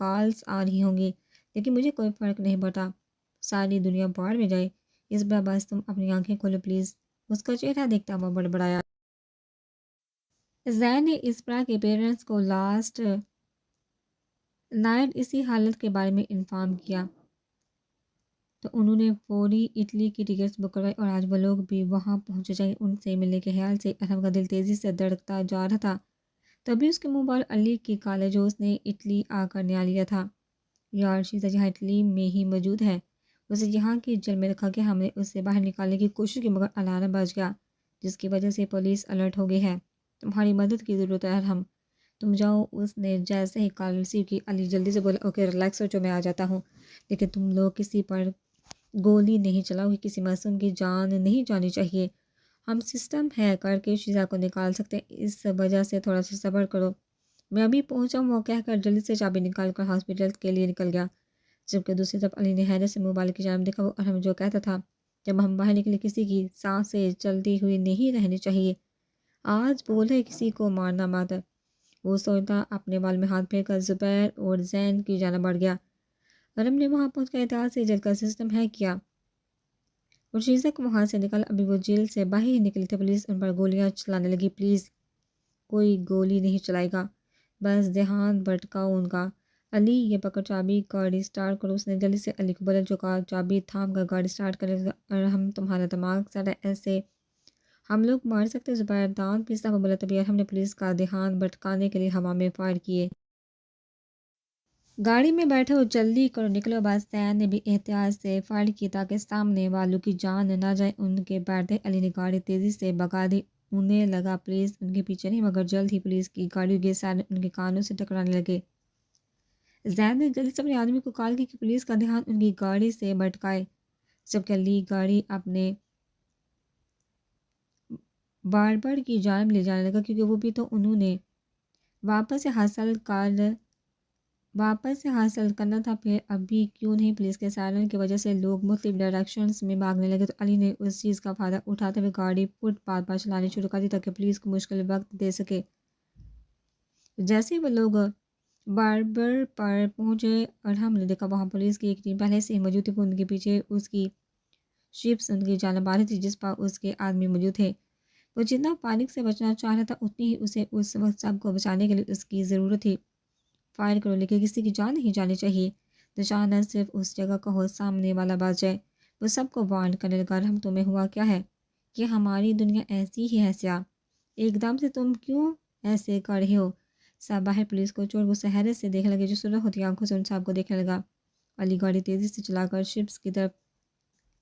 Calls آ رہی ہوں گی، لیکن مجھے کوئی فرق نہیں پڑتا، ساری دنیا باہر میں جائے، اس بار بس تم اپنی آنکھیں کھولو پلیز۔ اس کا چہرہ دیکھتا ہوا بڑبڑایا۔ زین نے اسپرا کے پیرنٹس کو لاسٹ نائٹ اسی حالت کے بارے میں انفارم کیا، تو انہوں نے فوری اٹلی کی ٹکٹس بک کروائی اور آج وہ لوگ بھی وہاں پہنچ جائیں۔ ان سے ملنے کے خیال سے ارحم کا دل تیزی سے دھڑکتا جا رہا تھا۔ تبھی اس کے منہ پر علی کی کالے جو اس نے اٹلی آ کر نیا لیا تھا۔ یار شیزا یہاں اٹلی میں ہی موجود ہے، اسے یہاں کی جیل میں رکھا گیا، ہم نے اس سے باہر نکالنے کی کوشش کی مگر الارم بج گیا، جس کی وجہ سے پولیس الرٹ ہو گئی ہے۔ تمہاری مدد کی ضرورت ہے ارحم، تم جاؤ۔ اس نے جیسے ہی کال ریسیو کی علی جلدی سے بولا اوکے ریلیکس ہو جو، میں آ جاتا ہوں، لیکن تم لوگ کسی پر گولی نہیں چلاؤ گے، کسی معصوم کی جان نہیں جانی چاہیے، ہم سسٹم ہے کر کے شیزا کو نکال سکتے ہیں، اس وجہ سے تھوڑا سا صبر کرو۔ میں ابھی پہنچا ہوں، وہ کہہ کر جلدی سے چابی نکال کر ہاسپٹل کے لیے نکل گیا، جبکہ دوسری طرف علی نے حیرت سے موبائل کی جانب دیکھا۔ وہ ارحم جو کہتا تھا جب ہم باہر نکلے کسی کی سانسیں چلتی ہوئی نہیں رہنی چاہیے، آج بولے کسی کو مارنا مت۔ وہ سوچتا اپنے بال میں ہاتھ پھیر کر زبیر اور زین کی جانب بڑھ گیا۔ ارحم نے وہاں پہنچ کر احتیاط سے جیل کا سسٹم ہے کیا اور شیزا کو وہاں سے نکال۔ ابھی وہ جیل سے باہر ہی نکلی تھی، پولیس ان پر گولیاں چلانے لگی۔ پلیز کوئی گولی نہیں چلائے گا، بس دھیان بھٹکاؤ ان کا۔ علی یہ پکڑ چابی گاڑی سٹارٹ کرو، اس نے جلدی سے علی کو بولا جو کہا چابی تھام کر گاڑی سٹارٹ کرنے لگا۔ ارحم تمہارا دماغ سیٹ ہے، ایسے ہم لوگ مار سکتے؟ زبیر دانت پیستا ہوا بولا۔ تبھی ارحم نے پولیس کا دھیان بھٹکانے کے لیے ہوا میں فائر کیے۔ گاڑی میں بیٹھے ہو، جلدی کرو نکلو بس۔ زین نے بھی احتیاط سے فائر کی تاکہ سامنے والوں کی جان نہ جائے۔ ان کے بیٹھتے علی نے گاڑی تیزی سے بھگا دی، انہیں لگا پولیس ان کے پیچھے نہیں، مگر جلد ہی پولیس کی گاڑیوں کے سائرن ان کے کانوں سے ٹکرانے لگے۔ زین نے جلدی سے اپنے آدمی کو کال کی کہ پولیس کا دھیان ان کی گاڑی سے بھٹکائے، جبکہ علی گاڑی اپنے باربر کی جانب لے جانے لگا، کیونکہ وہ بھی تو انہوں نے واپس سے حاصل کرنا تھا۔ پھر ابھی کیوں نہیں؟ پولیس کے سائرن کی وجہ سے لوگ مختلف ڈائریکشنز میں بھاگنے لگے، تو علی نے اس چیز کا فائدہ اٹھاتے ہوئے گاڑی فٹ پاتھ پر چلانی شروع کر دی تاکہ پولیس کو مشکل وقت دے سکے۔ جیسے وہ لوگ باربر پر پہنچے، ارحم نے دیکھا وہاں پولیس کی ایک ٹیم پہلے سے ہی موجود تھی، ان کے پیچھے اس کی شپس ان کی جانب آ رہی تھی جس پر اس کے آدمی موجود تھے۔ وہ جتنا پانک سے بچنا چاہ رہا تھا اتنی ہی اسے اس وقت سب کو بچانے کے لیے اس کی ضرورت تھی۔ فائر کرو لیکن کسی کی جان نہیں جانی چاہیے، نشانہ صرف اس جگہ کا ہو سامنے والا بچ جائے۔ وہ سب کو وارن کرنے لگا، ارحم تمہیں ہوا کیا ہے؟ کہ ہماری دنیا ایسی ہی ہے سیاہ، ایک دم سے تم کیوں ایسے کر رہے ہو؟ سب باہر پولیس کو چور کو حیرت سے دیکھنے لگے، جو سرخ ہوتی آنکھوں سے ان سب کو دیکھنے لگا۔ علی گاڑی تیزی سے چلا کر شپس کی طرف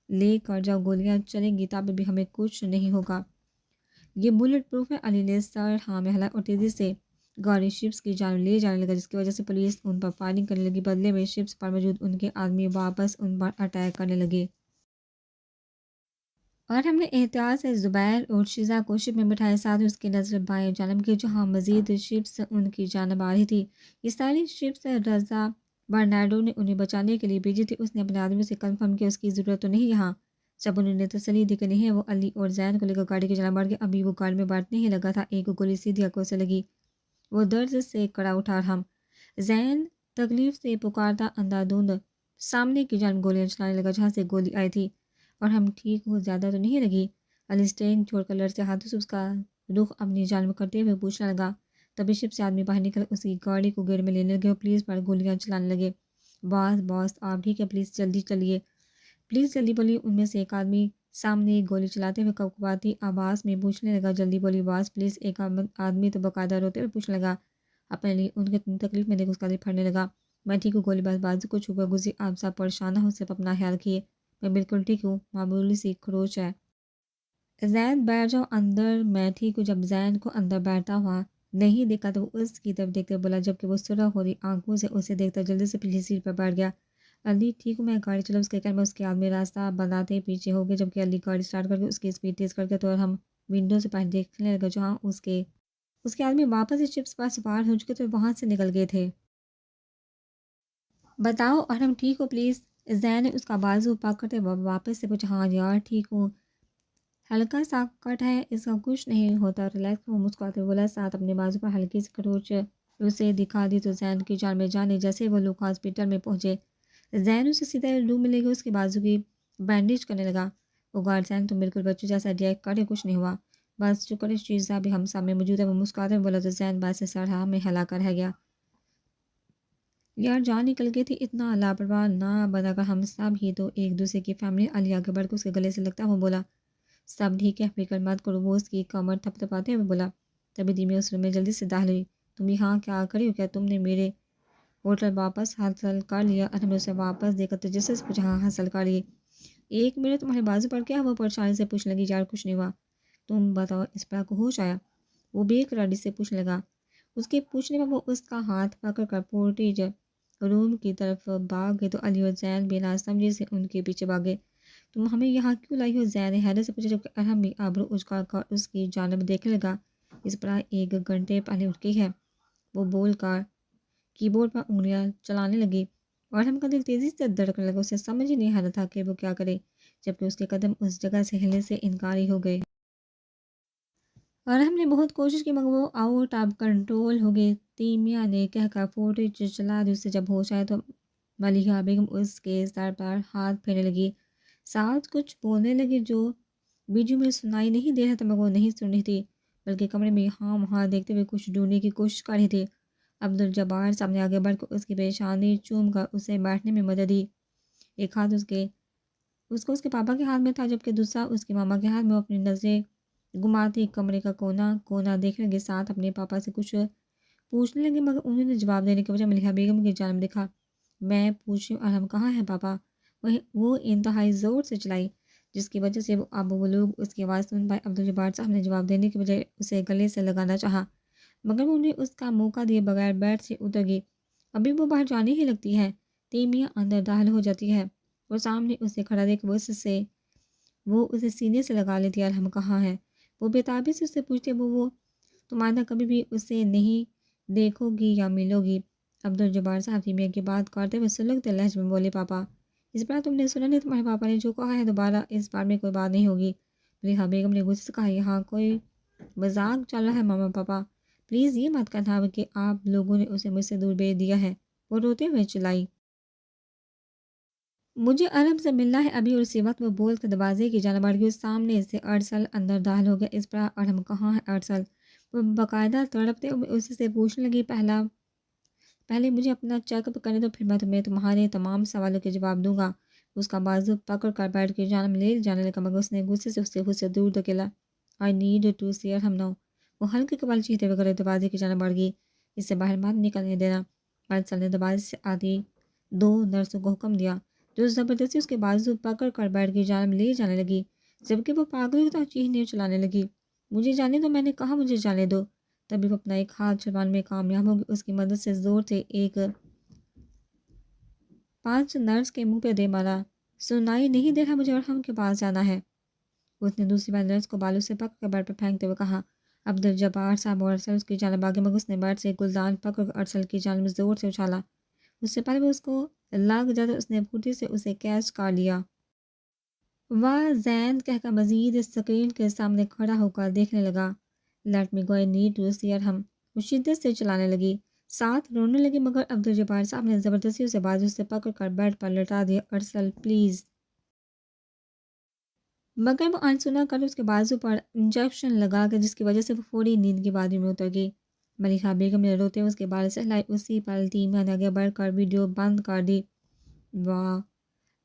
لے کر جاؤ، گولیاں چلیں گی تب بھی ہمیں کچھ نہیں ہوگا، یہ بلٹ پروف ہے۔ علی نے سر ہاں میں ہلایا اور تیزی سے گاڑی شپس کی جانب لے جانے لگا، جس کی وجہ سے پولیس ان پر فائرنگ کرنے لگی۔ بدلے میں شپس پر موجود ان کے آدمی واپس ان پر اٹیک کرنے لگے، اور ہم نے احتیاط سے زبیر اور شیزا کو شپ میں بٹھایا، ساتھ ہی اس کی نظر بائیں جانب کی جہاں مزید شپس ان کی جانب آ رہی تھی۔ یہ ساری شپس رضا برنارڈو نے انہیں بچانے کے لیے بھیجی تھی۔ اس نے اپنے آدمی سے کنفرم کیا اس کی ضرورت تو نہیں یہاں۔ جب انہوں نے تسلی دی کہ نہیں ہے، وہ علی اور زین کو لے کر گاڑی کی جانب بڑھ گیا۔ ابھی وہ گاڑی میں بیٹھنے ہی لگا تھا، ایک گولی سیدھی آنکھوں سے لگی، وہ درد سے کڑا اٹھا۔ ارحم زین تکلیف سے پکارتا اندھا دھند سامنے کی جانب گولیاں چلانے لگا جہاں سے گولی آئی تھی۔ اور ہم ٹھیک ہو، زیادہ تو نہیں لگی؟ علی اسٹیئرنگ چھوڑ کر لڑتے ہاتھوں سے اس کا رخ اپنی جانب کرتے ہوئے پوچھنے لگا۔ تبھی شپ سے آدمی باہر نکل اس کی گاڑی کو گیٹ میں لینے لگے اور پولیس پر گولیاں چلانے لگے۔ باس آپ ٹھیک ہے؟ پلیز جلدی چلیے، پلیز جلدی بولیے۔ ان میں سے ایک آدمی سامنے گولی چلاتے ہوئے کپکپاتی آواز میں پوچھنے لگا، جلدی بولیے باس پلیز۔ ایک آدمی تو باقاعدہ روتے ہوئے پوچھنے لگا، اپنے لیے ان کی تکلیف میں دیکھ اس کا دل پھٹنے لگا۔ میں ٹھیک ہوں، گولی باز بازو کو چھو کر گزری، آپ سب پریشان نہ ہو، صرف اپنا خیال رکھیے۔ میں بالکل ٹھیک ہوں، معمولی سی خروچ ہے۔ زین بیٹھ جاؤ اندر، میں ٹھیک ہوں۔ جب زین کو اندر بیٹھا ہوا نہیں دیکھا تو وہ اس کی طرف دیکھتے بولا، جبکہ وہ سرخ ہوتی آنکھوں سے اسے دیکھتا جلدی سے پچھلی سیٹ پر بیٹھ گیا۔ علی ٹھیک ہوں میں، گاڑی چلا۔ اس کے کہنے میں اس کے آدمی راستہ بناتے ہی پیچھے ہو گئے، جبکہ علی گاڑی سٹارٹ کر کے اس کی اسپیڈ تیز کر کے تو ہم ونڈو سے باہر دیکھنے لگا جہاں اس کے آدمی واپس سے شپس پر سوار ہو چکے تھے، وہاں سے نکل گئے تھے۔ بتاؤ اور ہم ٹھیک ہو پلیز؟ زین نے اس کا بازو پکڑتے واپس سے پوچھا۔ ہاں یار ٹھیک ہوں، ہلکا سا کٹ ہے، اس کا کچھ نہیں ہوتا، ریلیکس۔ وہ مسکراتے ہوئے بولا، ساتھ اپنے بازو پر ہلکی سی خروچ اسے دکھا دی تو زین کی جان میں جانے جیسے وہ لوگ ہاسپٹل میں پہنچے، زین اسے سیدھا روم میں لے گئے، اس کے بازو کی بینڈیج کرنے لگا۔ وہ گارڈ زین تم بالکل بچوں جیسا ریئیکٹ کرے، کچھ نہیں ہوا، بس شکر اس چیز کا بھی ہم سامنے موجود ہے۔ وہ مسکراتے ہوئے بولا تو زین باعث سرحا میں ہلا کر رہ گیا۔ یار جان نکل گئی تھی، اتنا لاپرواہ نہ بنا کر ہم سب ہی تو ایک دوسرے کی فیملی۔ علی آگے بڑھ کے اس کے گلے سے لگتا وہ بولا سب ٹھیک ہے، فکر مت کرو۔ وہ اس کی کمر تھپ تھپاتے ہوئے بولا۔ تبھی دیمی اس روم میں جلدی سے داخل ہوئی۔ تم یہاں کیا کری ہو؟ کیا تم نے میرے ہوٹل واپس حاصل کر لیا؟ اور ہم نے اسے واپس دے کر تجسس سے پوچھا، ہاں حاصل کر لیے۔ ایک منٹ تمہارے بازو پر کیا؟ وہ پریشانی سے پوچھنے لگی۔ یار کچھ نہیں ہوا، تم بتاؤ اس پر کو ہوش آیا؟ وہ بے قراری سے پوچھنے لگا۔ اس کے پوچھنے پر وہ اس کا ہاتھ پکڑ کر پورٹیج روم کی طرف بھاگ گئے تو علی اور زین بنا سمجھے سے ان کے پیچھے بھاگے۔ تم ہمیں یہاں کیوں لائی ہو؟ زین نے حیرت سے پوچھا، جبکہ ارحم بھی آبرو اچکا کر اس کی جانب دیکھنے لگا۔ اس پر 1 گھنٹے پہلے اٹھ گئی ہے، وہ بول کر کی بورڈ پر انگلیاں چلانے لگی۔ ارحم کا دل تیزی سے دھڑکنے لگا، اسے سمجھ ہی نہیں آ رہا تھا کہ وہ کیا کرے، جبکہ اس کے قدم اس جگہ سے ہلنے سے انکاری ہو گئے۔ ارحم نے بہت کوشش کی مگر وہ آؤٹ آف کنٹرول ہو گئی۔ تیمیا نے کہہ کر فوٹیج چلا دی۔ اسے جب ہوش آیا تو ملیحہ بیگم اس کے سر پر ہاتھ پھیرنے لگی، ساتھ کچھ بولنے لگی جو ویڈیو میں سنائی نہیں دے رہا تھا، مگر وہ نہیں سن رہی تھی بلکہ کمرے میں یہاں وہاں دیکھتے ہوئے کچھ ڈھونڈنے کی کوشش کر رہی تھی۔ عبدالجبار صاحب نے آگے بڑھ کر اس کی پیشانی چوم کر اسے بیٹھنے میں مدد دی۔ ایک ہاتھ اس کو اس کے پاپا کے ہاتھ میں تھا، جبکہ دوسرا اس کے ماما کے ہاتھ میں۔ وہ اپنی نظریں گھماتی کمرے کا کونا دیکھنے کے ساتھ اپنے پاپا سے کچھ پوچھنے لگی، مگر انہوں نے جواب دینے کے بجائے ملیحہ بیگم کی جانب دیکھا۔ میں پوچھ رہی ہوں ارحم کہاں ہے پاپا؟ وہ انتہائی زور سے چلائی، جس کی وجہ سے وہ لوگ اس کی آواز سن پائے۔ عبدالجبار صاحب نے جواب دینے کے بجائے اسے گلے سے لگانا چاہا، مگر وہ انہیں اس کا موقع دیے بغیر بیڈ سے اتر گئی۔ ابھی وہ باہر جانے ہی لگتی ہے، تیمیا اندر داخل ہو جاتی ہے۔ وہ سامنے اسے کھڑا دیکھ وہ اسے سینے سے لگا لیتی ہے۔ ارحم کہاں ہے؟ وہ بےتابی سے اسے پوچھتے، وہ تم آئندہ کبھی بھی اسے نہیں دیکھو گی یا ملو گی۔ عبدالجبار صاحب تیمیا کی بات کرتے ہوئے سلگتے لہجے میں بولے، پاپا اس بار تم نے سنا نہیں؟ تمہارے پاپا نے جو کہا ہے دوبارہ اس بار میں کوئی بات نہیں ہوگی۔ ملیحہ بیگم نے غصے سے کہا، یہاں کوئی مذاق چل رہا ہے ماما پاپا، پلیز یہ مت کہنا کہ آپ لوگوں نے اسے مجھ سے دور بھیج دیا ہے۔ وہ روتے ہوئے چلائی، مجھے ارحم سے ملنا ہے ابھی۔ اور اسی وقت وہ بول کر دروازے کی جانب بڑھ گئی۔ سامنے سے ارسل اندر داخل ہو گیا۔ اس پر ارحم کہاں ہے ارسل؟ وہ باقاعدہ تڑپتے ہوئے اس سے پوچھنے لگی، پہلے مجھے اپنا چیک اپ کرنے دو، پھر میں تمہیں تمہارے تمام سوالوں کے جواب دوں گا۔ اس کا بازو پکڑ کر بیٹھ کے جانب لے جانے لگا، مگر اس نے غصے سے اسے خود سے دور دھکیلا۔ I need to see Arham now. وہ ہلکے قبال چیختے ہوئے گھر دروازے کی جانب بڑھ گئی، اسے باہر مت نکلنے دینا۔ ارسل نے دروازے سے آتی 2 نرسوں کو حکم دیا، جو زبردستی اس کے بازو پکڑ کر بیٹھ کی جانب لے جانے لگی، جبکہ وہ پاگلوں کی طرح چیخنے چلانے لگی، مجھے جانے دو، میں نے کہا مجھے جانے دو۔ تبھی وہ اپنا ایک ہاتھ چھڑوانے میں کامیاب ہوگی، اس کی مدد سے زور سے ایک 5 نرس کے منہ پہ دے مارا۔ سنائی نہیں دے رہا، مجھے ارحم کے پاس جانا ہے۔ اس نے دوسری بار نرس کو بالوں سے پکڑ کر بیڈ پر پھینکتے ہوئے کہا۔ عبدالجبار صاحب اور ارسل اس کی جانب آگے، مگر اس نے بیڈ سے گلدان پکڑ کر ارسل کی جانب زور سے اچھالا۔ اس سے پہلے وہ اس کو لگ جاتا اس نے پھرتی سے اسے کیچ کر لیا۔ واہ زین کہہ کر مزید اسکرین کے سامنے کھڑا ہو کر دیکھنے لگا۔ Let me go, I need to see Arham. وہ شدت سے چلانے لگی، ساتھ رونے لگی، مگر عبدالجبار صاحب نے زبردستی اسے بازو سے پکڑ کر بیڈ پر لٹا دیا۔ ارسل پلیز۔ مگر وہ انسنا کر اس کے بازو پر انجیکشن لگا گیا، جس کی وجہ سے وہ فوری نیند کی وادی میں اتر گئی۔ ملیحہ بیگم نے روتے ہوئے اس کے بال سے ہلائی، اسی پل تیمیا نے آگے بڑھ کر ویڈیو بند کر دی۔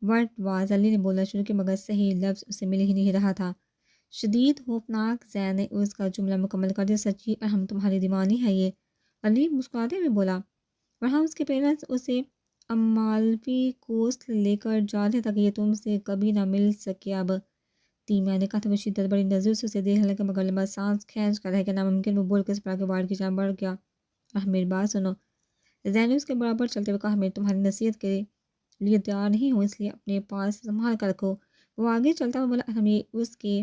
وٹ واز، علی نے بولنا شروع کیا، مگر صحیح لفظ اسے مل ہی نہیں رہا تھا۔ شدید خوفناک، زین نے اس کا جملہ مکمل کر دیا، سچی ارحم تمہاری دیوانی ہے یہ؟ علی مسکراتے ہوئے بولا۔ اور ہم اس کے پیرنٹس اسے امالفی کوسٹ لے کر جا رہے تاکہ یہ تم سے کبھی نہ مل سکے اب۔ تیمیا نے کہا تھا، وہ شدت بڑی نظر سے اسے دیکھنے لگا، مگر لمبا سانس کھینچ کر رہ گیا۔ ناممکن، وہ بول کر اسپرا کے وارڈ کی جانب بڑھ گیا۔ میری بات سنو، زین نے اس کے برابر چلتے ہوئے کہا، میں تمہاری نصیحت کے لیے تیار نہیں ہوں، اس لیے اپنے پاس سنبھال کر رکھو۔ وہ آگے چلتا ہوا بولا، ہم یہ اس کے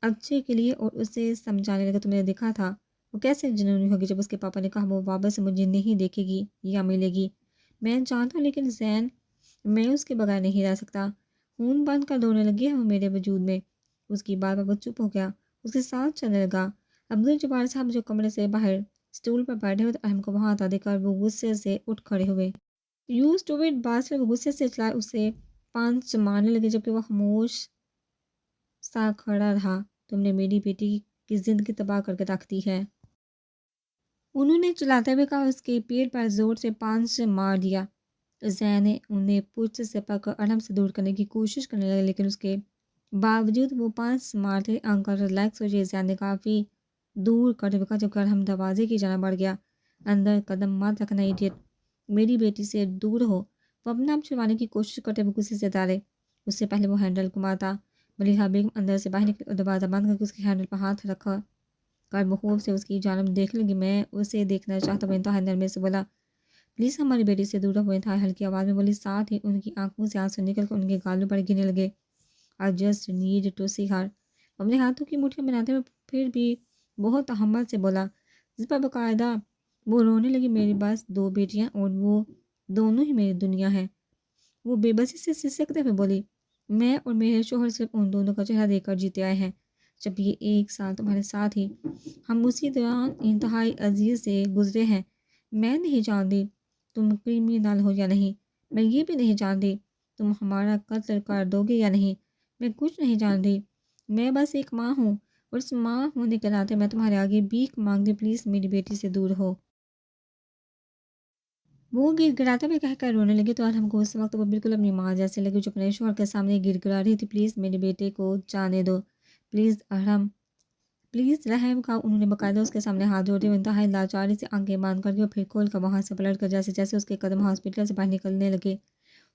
اچھے کے لیے، اور اسے سمجھانے لگا، تم نے دیکھا تھا وہ کیسے جنونی ہوگی جب اس کے پاپا نے کہا وہ واپس مجھے نہیں دیکھے گی یا ملے گی۔ میں جانتا ہوں، لیکن زین میں اس کے بغیر نہیں رہ سکتا۔ خون بند کر دوڑنے لگی ہے وہ میرے وجود میں۔ اس کی بات پر وہ چپ ہو گیا، اس کے ساتھ چلنے لگا۔ عبدالجبار صاحب جو کمرے سے باہر اسٹول پر بیٹھے ہوئے تو ارحم کو وہاں آتا دیکھا اور وہ غصے سے اٹھ کھڑے ہوئے. یو اسٹوپڈ باس پہ وہ غصے سے چلائے اسے پانچ مارنے لگے جبکہ وہ خاموش سا کھڑا رہا. تم نے میری بیٹی کی زندگی تباہ کر کے رکھ دی ہے. انہوں نے چلاتے ہوئے کہا. اس کے پیٹ پر زور سے 5 مار دیا. زین نے انہیں پشت سے پکڑ ارحم سے دور کرنے کی کوشش کرنے لگا لیکن اس کے باوجود وہ 5 مارتے. انکل ریلیکس ہو جائے. زین نے کافی دور کرتے ہوئے کہا جب ارحم دروازے کی جانب بڑھ گیا. اندر قدم مت رکھنا ایڈیٹ. میری بیٹی سے دور ہو. وہ اپنا آپ چھڑوانے کی کوشش کرتے ہوئے غصے سے ڈالے. اس سے پہلے وہ ہینڈل گھماتا. ملیحہ بیگم اندر سے باہر نکلی اور دروازہ بند کر کے اس کے ہینڈل پر ہاتھ رکھا کر بخوف سے اس کی جانب دیکھنے لگی. میں اسے دیکھنا چاہتا ہوں. انتہائی نرمی سے بولا. پلیز ہماری بیٹی سے دور رہو. انتہائی ہلکی آواز میں بولی. ساتھ ہی ان کی آنکھوں سے آنسو نکل کر ان کے گالوں پر گرنے لگے. I just need to see her. اپنے ہاتھوں کی مٹھیاں بناتے ہوئے پھر بھی بہت تحمل سے بولا. جس پر باقاعدہ وہ رونے لگی. میری بس 2 بیٹیاں اور وہ دونوں ہی میری دنیا ہے. وہ بے بسی سے سسکتے ہوئے بولی. میں اور میرے شوہر صرف ان دونوں کا چہرہ دیکھ کر جیتے آئے ہیں. جب یہ 1 سال تمہارے ساتھ ہی ہم اسی دوران انتہائی عزیز سے گزرے ہیں. میں نہیں جانتی تم کرمینل ہو یا نہیں. میں یہ بھی نہیں جانتی تم ہمارا قتل کر دو گے یا نہیں. میں کچھ نہیں جانتی. میں بس ایک ماں ہوں اور اس ماں ہونے کے ناطے میں تمہارے آگے بھیک مانگتی. پلیز میری بیٹی سے دور ہو. وہ گر گراتے ہوئے کہہ کر رونے لگی تو ارحم کو اس وقت وہ بالکل اپنی ماں جیسے لگی جو اپنے شوہر کے سامنے گر گرا رہی تھی. پلیز میرے بیٹے کو جانے دو. پلیز ارحم پلیز رحم کا. انہوں نے باقاعدہ اس کے سامنے ہاتھ جوڑتے ہوئے انتہائی لاچاری سے آنکھیں بند کر کے اور پھر کھول کر وہاں سے پلٹ کر جیسے جیسے اس کے قدم ہاسپٹل سے باہر نکلنے لگے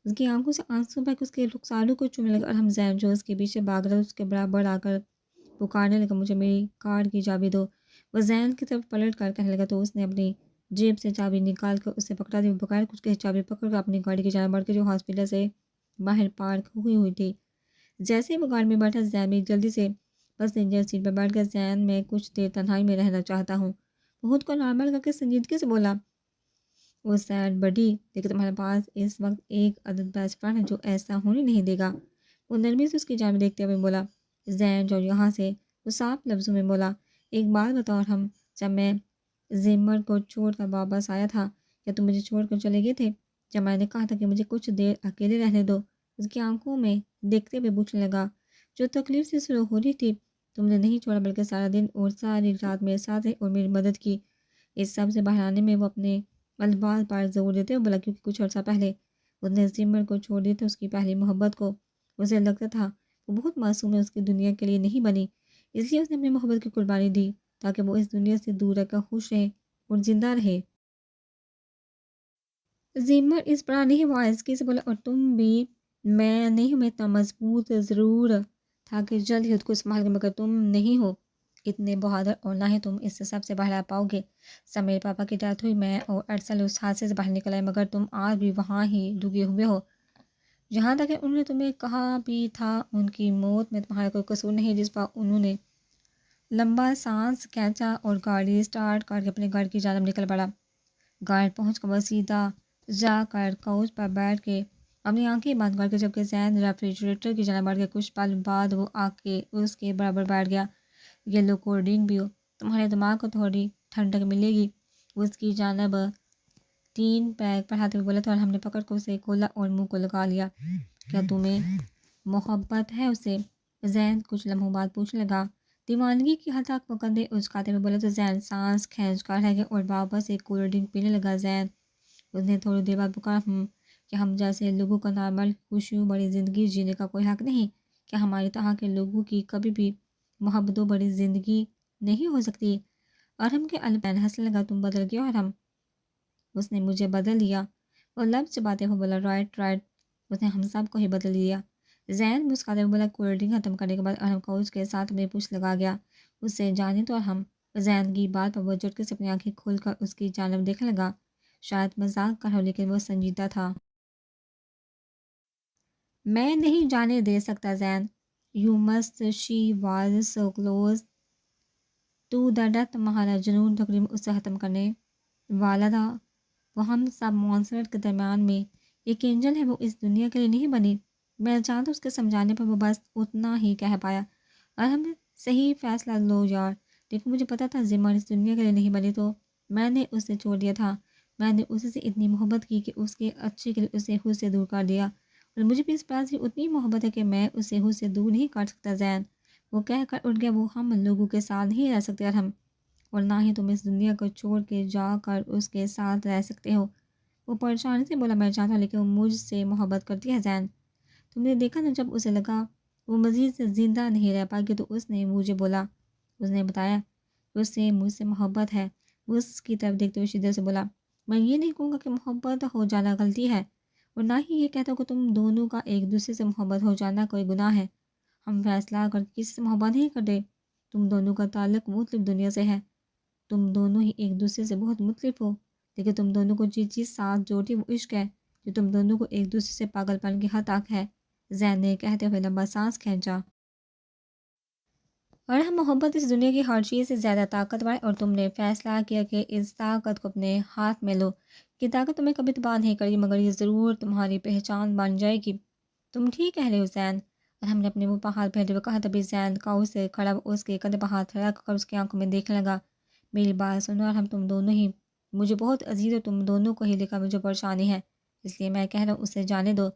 اس کی آنکھوں سے آنسو بہ کے اس کے رخساروں کو چومنے لگا. ارحم زین جو اس کے پیچھے بھاگ رہا اس کے برابر آ کر پکارنے لگا. مجھے میری کار کی چابی دو. وہ زین کی طرف پلٹ کر کہنے لگا تو اس نے اپنی جیب سے چابی نکال کر اسے پکڑا دی. بغیر کچھ کہے چابی پکڑ کر اپنی گاڑی کی جانب بڑھ کے جو ہاسپٹل سے باہر پارک ہوئی تھی. جیسے ہی وہ گاڑی میں بیٹھا زین بھی جلدی سے پیسنجر سیٹ پر بیٹھ گیا. زین میں کچھ دیر تنہائی میں رہنا چاہتا ہوں. وہ خود کو نارمل کر کے سنجیدگی سے بولا. وہ سیڈ بڈی لیکن تمہارے پاس اس وقت ایک عدد بیسٹ فرینڈ ہے جو ایسا ہونے نہیں دے گا. وہ نرمی سے اس کی جانب دیکھتے ہوئے بولا. زین جو یہاں سے وہ صاف لفظوں میں بولا. ایک بات بتاؤ ارحم. جب میں زمر کو چھوڑ کر واپس آیا تھا کیا تم مجھے چھوڑ کر چلے گئے تھے؟ جب میں نے کہا تھا کہ مجھے کچھ دیر اکیلے رہنے دو. اس کی آنکھوں میں دیکھتے ہوئے پوچھنے لگا. جو تکلیف سے شروع ہو رہی تھی تم نے نہیں چھوڑا بلکہ سارا دن اور ساری رات میرے ساتھ رہی اور میری مدد کی. اس سب سے باہر آنے میں وہ اپنے الفاظ پر زور دیتے ہوئے بولا کیونکہ کچھ عرصہ پہلے اس نے زمر کو چھوڑ دیا تھا. اس کی پہلی محبت کو اسے لگتا تھا وہ بہت معصوم ہے. اس کی دنیا کے لیے نہیں بنی اس لیے اس نے اپنی محبت کی قربانی دی تاکہ وہ اس دنیا سے دور رہ کر خوش رہے اور زندہ رہے. زمر اس پر نہیں وہ آہستگی سے بولا. اور تم بھی. میں نہیں ہوں. میں اتنا مضبوط ضرور تھا کہ جلد ہی خود کو سنبھال گیا مگر تم نہیں ہو اتنے بہادر اور نہ ہی تم اس سے سب سے باہر آ پاؤ گے. سب میرے پاپا کی ڈیتھ ہوئی. میں اور ارسل اس حادثے سے باہر نکل آئے مگر تم آج بھی وہاں ہی ڈوبے ہوئے ہو. جہاں تک کہ انہوں نے تمہیں کہا بھی تھا ان کی موت میں تمہارا کوئی قصور نہیں. جس پر انہوں نے لمبا سانس کھینچا اور گاڑی اسٹارٹ کر کے اپنے گھر کی جانب نکل پڑا. گھر پہنچ کر وہ سیدھا جا کر کوچ پر بیٹھ کے اپنی آنکھیں بند کر کے جبکہ زین ریفریجریٹر کی جانب بڑھ گیا. کچھ پل بعد وہ آ کے اس کے برابر بیٹھ گیا. یہ لو کولڈ ڈرنک پیو. تمہارے دماغ کو تھوڑی ٹھنڈک ملے گی. وہ اس کی جانب 3 پیک پڑھاتے ہوئے بولا تھا اور ہم نے پکڑ کر اسے کھولا اور منہ کو لگا لیا. کیا تمہیں محبت ہے اسے؟ زین کچھ لمحوں بعد پوچھنے لگا. دیوانگی کی حد تک وہ کندھے اچکاتے ہوئے بولا تو زین سانس کھینچ کر رہ گیا اور واپس ایک کولڈ ڈرنک پینے لگا. زین اس نے تھوڑی دیر بعد پکارا. کہ ہم جیسے لوگوں کا نارمل خوشیوں بڑی زندگی جینے کا کوئی حق نہیں؟ کیا ہماری طرح کے لوگوں کی کبھی بھی محبتوں بڑی زندگی نہیں ہو سکتی؟ ارحم کے الپین ہنسنے لگا. تم بدل گئے ارحم. اس نے مجھے بدل دیا. وہ لفظ چباتے ہوئے بولا. Right right. اس نے ہم سب کو ہی بدل دیا. زین مسکراتے ہوئے بولا. کولڈ ڈرنک ختم کرنے کے بعد ارحم کوچ کے ساتھ میں پوچھ لگا گیا. اس سے جانے تو ارحم. زین کی بات پر وہ جھٹکے سے اپنی آنکھیں کھول کر اس کی جانب دیکھنے لگا. شاید مذاق کر رہا ہو لیکن وہ سنجیدہ تھا. میں نہیں جانے دے سکتا Zain. You must. She was so close to the death. تمہارا جنون تقریباً اسے ختم کرنے والا تھا. وہ ہم سب مونسٹر کے درمیان میں ایک اینجل ہے. وہ اس دنیا کے لیے نہیں بنی. میں چاہتا اس کے سمجھانے پر وہ بس اتنا ہی کہہ پایا. اور ہم نے صحیح فیصلہ لو یار. لیکن مجھے پتا تھا زمر اس دنیا کے لیے نہیں بنی تو میں نے اسے چھوڑ دیا تھا، میں نے اسی سے اتنی محبت کی کہ اس کے اچھے کے لیے اسے خود سے دور کر دیا، اور مجھے بھی اس بات سے اتنی محبت ہے کہ میں اسے خود سے دور نہیں کر سکتا زین۔ وہ کہہ کر اٹھ گیا۔ وہ ہم لوگوں کے ساتھ نہیں رہ سکتے ارحم، اور نہ ہی تم اس دنیا کو چھوڑ کے جا کر اس کے ساتھ رہ سکتے ہو۔ وہ پریشانی سے بولا، میں چاہتا ہوں لیکن وہ مجھ سے محبت کرتی ہے زین۔ تم نے دیکھا نا، جب اسے لگا وہ مزید سے زندہ نہیں رہ پائے گی تو اس نے مجھے بولا، اس نے بتایا کہ اس سے مجھ سے محبت ہے۔ وہ اس کی طرف دیکھتے ہوئے شدت سے بولا، میں یہ نہیں کہوں گا کہ محبت ہو جانا غلطی ہے، اور نہ ہی یہ کہتا ہوں کہ تم دونوں کا ایک دوسرے سے محبت ہو جانا کوئی گناہ ہے۔ ہم فیصلہ کر کے کسی سے محبت نہیں کرتے۔ تم دونوں کا تعلق مختلف دنیا سے ہے، تم دونوں ہی ایک دوسرے سے بہت مختلف ہو، لیکن تم دونوں کو جس چیز ساتھ جوڑتی وہ عشق ہے، جو تم دونوں کو ایک دوسرے سے پاگل پن کی حد تک ہے۔ زین نے کہتے ہوئے لمبا سانس کھینچا۔ اور ہم محبت اس دنیا کی ہر چیز سے زیادہ طاقتور ہے، اور تم نے فیصلہ کیا کہ اس طاقت کو اپنے ہاتھ میں لو۔ یہ طاقت تمہیں کبھی تباہ نہیں کرے گی، مگر یہ ضرور تمہاری پہچان بن جائے گی۔ تم ٹھیک کہہ رہے ہو زین۔ اور ہم نے اپنے منہ پر ہاتھ پھیرتے ہوئے کہا، تبھی زین قاؤ سے کھڑا اس کے کندھے پر ہاتھ رکھ کر اس کی آنکھوں میں دیکھنے لگا۔ میری بات سنو، اور ہم تم دونوں ہی مجھے بہت عزیز ہو، تم دونوں کو ہی لے کر مجھے پریشانی ہے، اس لیے میں کہہ رہا ہوں اسے جانے دو۔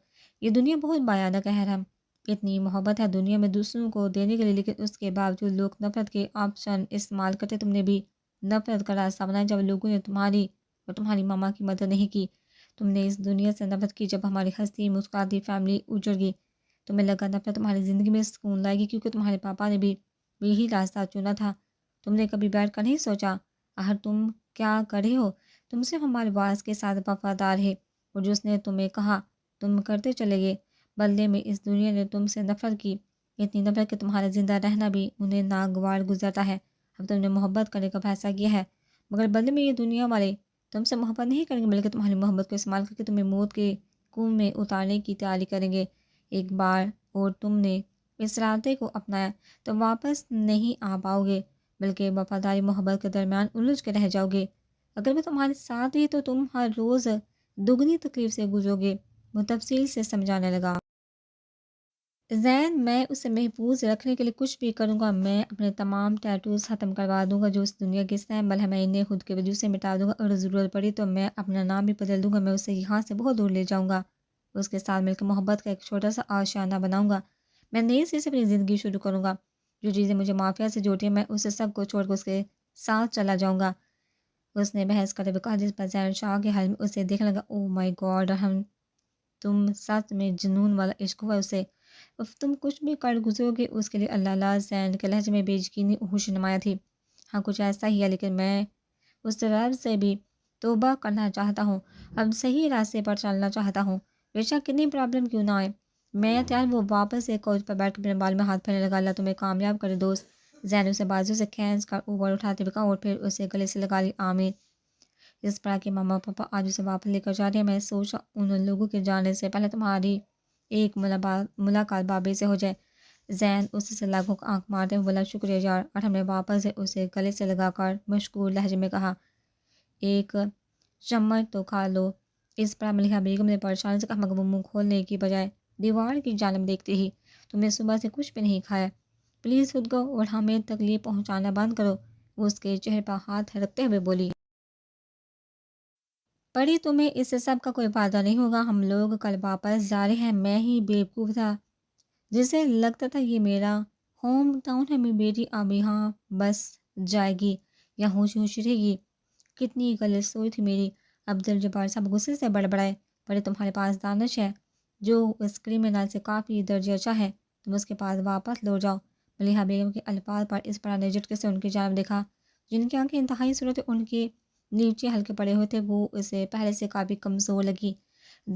یہ دنیا بہت بھیانک ہے ہم، اتنی محبت ہے دنیا میں دوسروں کو دینے کے لیے، لیکن اس کے باوجود لوگ نفرت کے آپشن استعمال کرتے۔ تم نے بھی نفرت کا راستہ بنایا جب لوگوں نے تمہاری اور تمہاری ماما کی مدد نہیں کی۔ تم نے اس دنیا سے نفرت کی جب ہماری ہنستی مسکراتی فیملی اجڑ گئی۔ تمہیں لگا نفرت تمہاری زندگی میں سکون لائے گی، کیونکہ تمہارے پاپا نے بھی یہی راستہ چنا تھا۔ تم نے کبھی بیٹھ کر نہیں سوچا آخر تم کیا کر رہے ہو؟ تم صرف ہمارے باس کے ساتھ وفادار ہے، اور جس نے تمہیں کہا تم کرتے چلے گئے۔ بدلے میں اس دنیا نے تم سے نفرت کی، اتنی نفرت کہ تمہارا زندہ رہنا بھی انہیں ناگوار گزرتا ہے۔ اب تم نے محبت کرنے کا فیصلہ کیا ہے، مگر بدلے میں یہ دنیا والے تم سے محبت نہیں کریں گے، بلکہ تمہاری محبت کو استعمال کر کے تمہیں موت کے کنویں میں اتارنے کی تیاری کریں گے۔ ایک بار اور تم نے اس راستے کو اپنایا تو واپس نہیں آ پاؤ گے، بلکہ وفاداری محبت کے درمیان الجھ کے رہ جاؤ گے۔ اگر میں تمہارے ساتھ ہی تو تم ہر روز دگنی تکلیف سے گزرو گے، وہ تفصیل سے سمجھانے لگا۔ زین، میں اسے محفوظ رکھنے کے لیے کچھ بھی کروں گا۔ میں اپنے تمام ٹیٹوز ختم کروا دوں گا جو اس دنیا کے سمبل ہے، میں انہیں خود کے وجود سے مٹا دوں گا، اور ضرورت پڑی تو میں اپنا نام بھی بدل دوں گا۔ میں اسے یہاں سے بہت دور لے جاؤں گا، اس کے ساتھ مل کر محبت کا ایک چھوٹا سا آشیانہ بناؤں گا۔ میں نئی سرے سے اپنی زندگی شروع کروں گا۔ جو چیزیں مجھے مافیا سے جوڑتی ہیں میں اسے سب کو چھوڑ کر اس کے ساتھ چلا جاؤں گا، اس نے بحث کرتے ہوئے کہا، جس پر زین شاہ کے حال میں اسے دیکھنے لگا۔ او مائی گاڈ ارحم، تم سچ میں جنون والا عشق ہوا اسے، اب تم کچھ بھی کر گزرو گے اس کے لیے اللہ لا۔ زین کے لہجے میں بے یقینی ہوش نمایاں تھی۔ ہاں کچھ ایسا ہی ہے، لیکن میں اس رب سے بھی توبہ کرنا چاہتا ہوں، اب صحیح راستے پر چلنا چاہتا ہوں، بے شک کتنی پرابلم کیوں نہ آئے، میں تیار۔ وہ واپس ایک کوچ پر بیٹھ کر اپنے بال میں ہاتھ پھیرنے لگا۔ اللہ تمہیں کامیاب کرے دوست۔ زین اسے بازو سے کھینچ کر اوپر اٹھاتے ہوئے کہا، اور پھر اسے گلے سے لگا لی۔ آمین۔ اس طرح کے ماما پاپا آج اسے واپس لے کر جا رہے ہیں۔ میں سوچا ان لوگوں کے جانے سے پہلے تمہاری ایک ملاقات بابے سے ہو جائے۔ زین اس سے لگ بھگ آنکھ مارتے ہوئے بولا، شکریہ یار۔ اور ہم نے واپس سے اسے گلے سے لگا کر مشکور لہجے میں کہا، ایک چمچ تو کھا لو۔ اس پر ملیحہ بیگم نے پریشانی سے کہا، مگر وہ منہ کھولنے کی بجائے دیوار کی جانب دیکھتی ہی، تم نے صبح سے کچھ بھی نہیں کھایا، پلیز خود کو اور ہمیں تکلیف پہنچانا بند کرو۔ وہ اس کے چہرے پر ہاتھ رکھتے ہوئے بولی، پری تمہیں اس سے سب کا کوئی فائدہ نہیں ہوگا، ہم لوگ کل واپس جا رہے ہیں۔ میں ہی بیوقوف تھا جسے لگتا تھا یہ میرا ہوم ٹاؤن ہے، میری بیٹی اب یہاں بس جائے گی یا ہوشی ہوشی رہے گی۔ کتنی غلط سوچ تھی میری۔ عبد الجبار صاحب غصے سے بڑبڑائے، بڑے تمہارے پاس دانش ہے جو اس کرمنل سے کافی درجہ اچھا ہے، تم اس کے پاس واپس لوٹ جاؤ۔ ملیحہ بیگم کے الفاظ پر اس پر نے جھٹکے سے ان کی جانب دیکھا، جن کی آنکھیں انتہائی صورت ان کے نیچے ہلکے پڑے ہوئے تھے، وہ اسے پہلے سے کافی کمزور لگی۔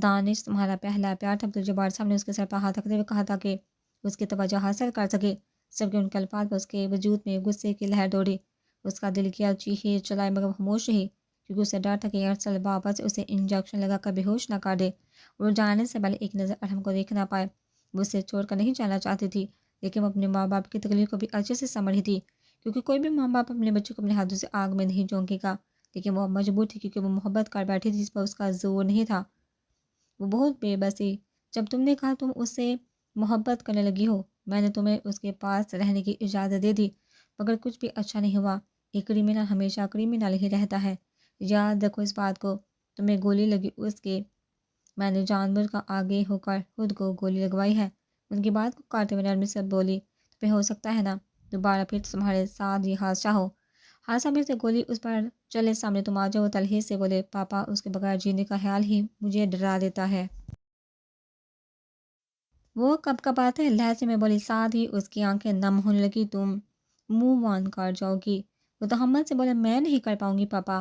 دانش تمہارا پہلا پیار تھا، عبد الجبار صاحب نے اس کے سر پر ہاتھ رکھتے ہوئے کہا تھا کہ اس کی توجہ حاصل کر سکے، جبکہ ان کے الفاظ پر اس کے وجود میں غصے کی لہر دوڑی۔ اس کا دل کیا چیخے چلائے مگر وہ خاموش رہی، کیونکہ اسے ڈر تھا کہ ارسل واپس اسے انجیکشن لگا کر بے ہوش نہ کر دے، اور جانے سے پہلے ایک نظر ارحم کو دیکھ نہ پائے۔ وہ اسے چھوڑ کر نہیں جانا چاہتی تھی، لیکن وہ اپنے ماں باپ کی تکلیف کو بھی اچھے سے سمجھ رہی تھی، کیونکہ کوئی بھی ماں باپ اپنے بچوں کو اپنے ہاتھوں سے آگ میں نہیں جھونکے گا، لیکن وہ مجبور تھی کیونکہ وہ محبت کر بیٹھی تھی جس پر اس کا زور نہیں تھا۔ وہ بہت بے بس تھی۔ جب تم نے کہا تم اس سے محبت کرنے لگی ہو، میں نے تمہیں اس کے پاس رہنے کی اجازت دے دی، مگر کچھ بھی اچھا نہیں ہوا۔ ایک کرمنل ہمیشہ کرمنل ہی رہتا ہے، یاد رکھو اس بات کو، تمہیں گولی لگی اس کے، میں نے جان بوجھ کر آگے ہو کر خود کو گولی لگوائی ہے۔ ان کی بات کو کاٹتے ہوئے نرمی سے بولی، تمہیں ہو سکتا ہے نا دوبارہ پھر تمہارے ساتھ یہ حادثہ ہو، حادثہ میں سے گولی اس پر چلے سامنے تم آ جاؤ۔ تلخی سے بولے، پاپا اس کے بغیر جینے کا خیال ہی مجھے ڈرا دیتا ہے۔ وہ کب کب آتے ہیں لہجے میں بولی، ساتھ ہی اس کی آنکھیں نم ہونے لگی، تم منہ مان کر جاؤ گی؟ وہ تحمل سے بولے، میں نہیں کر پاؤں گی پاپا،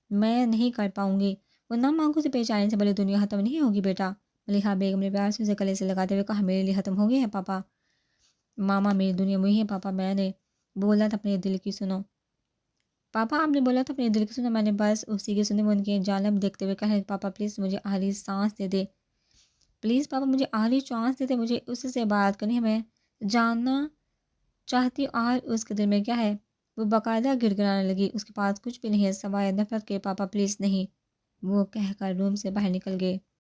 میں نہیں کر پاؤں گی۔ وہ نم آنکھوں سے پیش آنے سے بولے، دنیا ختم نہیں ہوگی بیٹا۔ ملیحہ بیگم نے پیار سے اسے گلے سے لگاتے ہوئے کہا، میرے لیے ختم ہو گئی ہے پاپا، ماما میری دنیا وہی ہے پاپا، میں نے بولا تھا اپنے دل کی سنو۔ پاپا آپ نے بولا تھا اپنے دل کی سنو، میں نے بس اسی کی سنی۔ وہ ان کی جانب دیکھتے ہوئے کہا، پاپا پلیز مجھے آخری سانس دے دے، پلیز پاپا مجھے آخری چانس دے دے، مجھے اس سے بات کرنی ہے، میں جاننا چاہتی ہوں آخر اس کے دل میں کیا ہے۔ وہ باقاعدہ گڑ گڑانے لگی، اس کے پاس کچھ بھی نہیں ہے سوائے نفرت کے، پاپا پلیز نہیں، وہ کہہ کر روم سے باہر نکل گئے۔